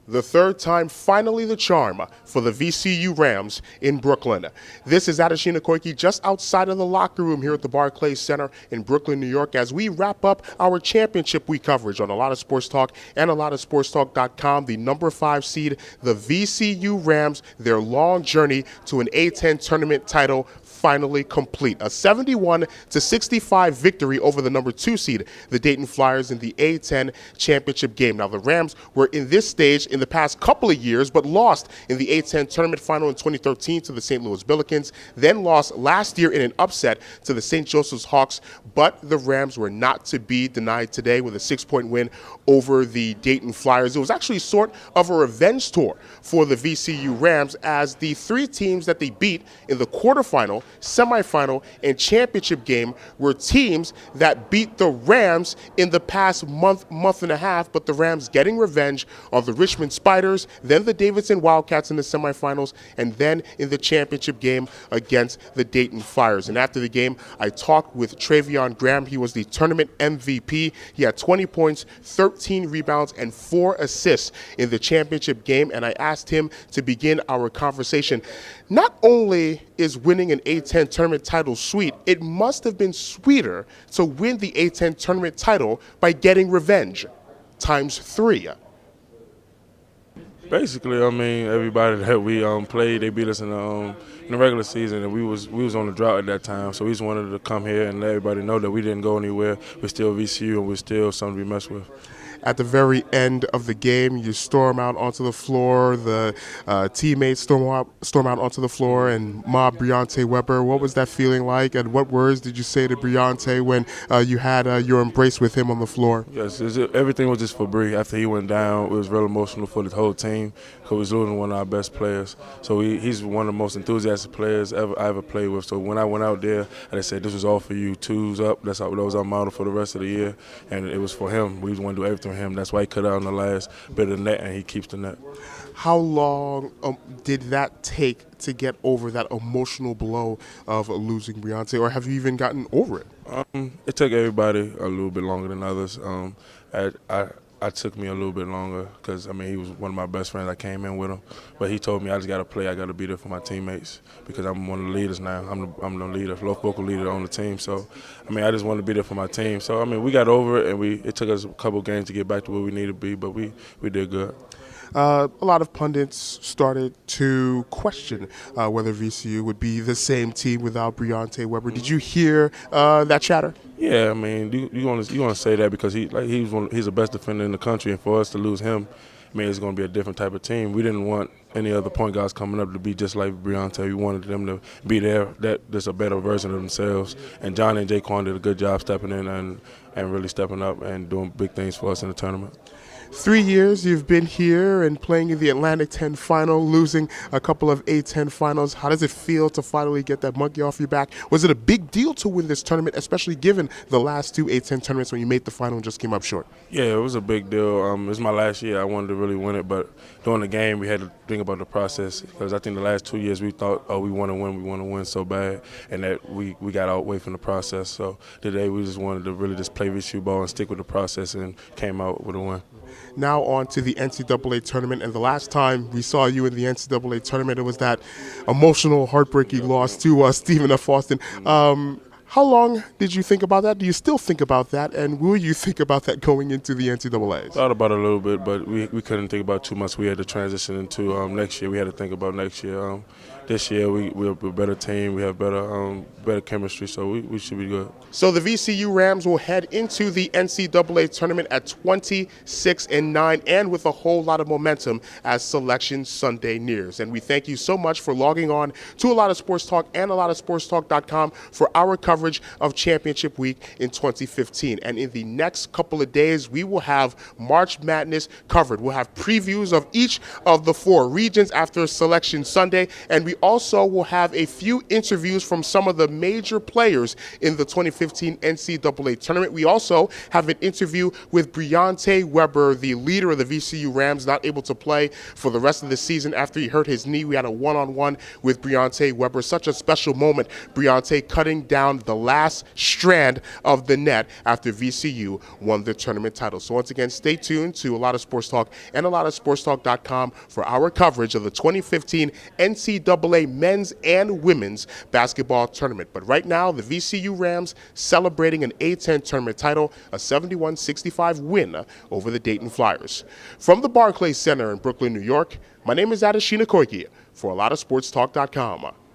The third time, finally the charm for the VCU Rams in Brooklyn. This is Adeshina Koike just outside of the locker room here at the Barclays Center in Brooklyn, New York, as we wrap up our championship week coverage on A Lot of Sports Talk and ALOST.com. The number 5 seed, the VCU Rams, their long journey to an A-10 tournament title finally complete. A 71-65 victory over the number 2 seed, the Dayton Flyers, in the A-10 championship game. Now, the Rams were in this stage in the past couple of years, but lost in the A-10 tournament final in 2013 to the St. Louis Billikens, then lost last year in an upset to the St. Joseph's Hawks, but the Rams were not to be denied today with a 6-point win over the Dayton Flyers. It was actually sort of a revenge tour for the VCU Rams, as the 3 teams that they beat in the quarterfinal, semifinal, and championship game were teams that beat the Rams in the past month and a half, but the Rams getting revenge on the Richmond Spiders, then the Davidson Wildcats in the semifinals, and then in the championship game against the Dayton Flyers. And after the game, I talked with Treveon Graham. He was the tournament MVP. He had 20 points, 13 rebounds, and 4 assists in the championship game, and I asked him to begin our conversation. Not only is winning an A-10 tournament title sweet, it must have been sweeter to win the A-10 tournament title by getting revenge times 3. Basically, I mean, everybody that we played, they beat us in the regular season, and we was on the drought at that time. So we just wanted to come here and let everybody know that we didn't go anywhere. We're still VCU, and we're still something to be messed with. At the very end of the game, you storm out onto the floor. The teammates storm out onto the floor and mob Briante Weber. What was that feeling like, and what words did you say to Briante when you had your embrace with him on the floor? Yes, everything was just for Bree. After he went down, it was real emotional for the whole team, because we was losing one of our best players. So he's one of the most enthusiastic players I ever played with. So when I went out there, I said, this was all for you. 2's up. That was our model for the rest of the year, and it was for him. We want to do everything for him. That's why he cut out on the last bit of the net, and he keeps the net. How long did that take to get over that emotional blow of losing Briante, or have you even gotten over it? It took everybody a little bit longer than others. I took me a little bit longer because, I mean, he was one of my best friends. I came in with him. But he told me I just got to play. I got to be there for my teammates because I'm one of the leaders now. I'm the leader, local leader on the team. So, I mean, I just wanted to be there for my team. So, I mean, we got over it, and it took us a couple games to get back to where we needed to be, but we did good. A lot of pundits started to question whether VCU would be the same team without Briante Weber. Did you hear that chatter? Yeah, I mean, you want to say that because he's the best defender in the country, and for us to lose him, I mean, it's going to be a different type of team. We didn't want any other point guards coming up to be just like Briante. We wanted them to be there, that's a better version of themselves. And John and Jaquan did a good job stepping in and really stepping up and doing big things for us in the tournament. 3 years you've been here and playing in the Atlantic-10 final, losing a couple of A-10 finals. How does it feel to finally get that monkey off your back? Was it a big deal to win this tournament, especially given the last 2 A-10 tournaments when you made the final and just came up short? Yeah, it was a big deal. It was my last year. I wanted to really win it, but during the game we had to think about the process, because I think the last 2 years we thought, oh, we want to win so bad, and that we got away from the process. So today we just wanted to really just play VCU ball and stick with the process, and came out with a win. Now on to the NCAA tournament, and the last time we saw you in the NCAA tournament, it was that emotional, heartbreaking loss to Stephen F. Austin. How long did you think about that? Do you still think about that, and will you think about that going into the NCAAs? Thought about it a little bit, but we couldn't think about too much. We had to transition into next year. We had to think about next year. This year we're a better team. We have better chemistry, so we should be good. So the VCU Rams will head into the NCAA tournament at 26-9 and with a whole lot of momentum as Selection Sunday nears. And we thank you so much for logging on to A Lot of Sports Talk and ALOSTsportstalk.com for our coverage of Championship Week in 2015. And in the next couple of days, we will have March Madness covered. We'll have previews of each of the 4 regions after Selection Sunday, and we also will have a few interviews from some of the major players in the 2015 NCAA tournament. We also have an interview with Briante Weber, the leader of the VCU Rams, not able to play for the rest of the season after he hurt his knee. We had a one-on-one with Briante Weber. Such a special moment. Briante cutting down the last strand of the net after VCU won the tournament title. So once again, stay tuned to A Lot of Sports Talk and ALOTofSportsTalk.com for our coverage of the 2015 NCAA men's and women's basketball tournament. But right now, the VCU Rams celebrating an A-10 tournament title, a 71-65 win over the Dayton Flyers. From the Barclays Center in Brooklyn, New York, my name is Adeshina Koike for ALOTofSportsTalk.com.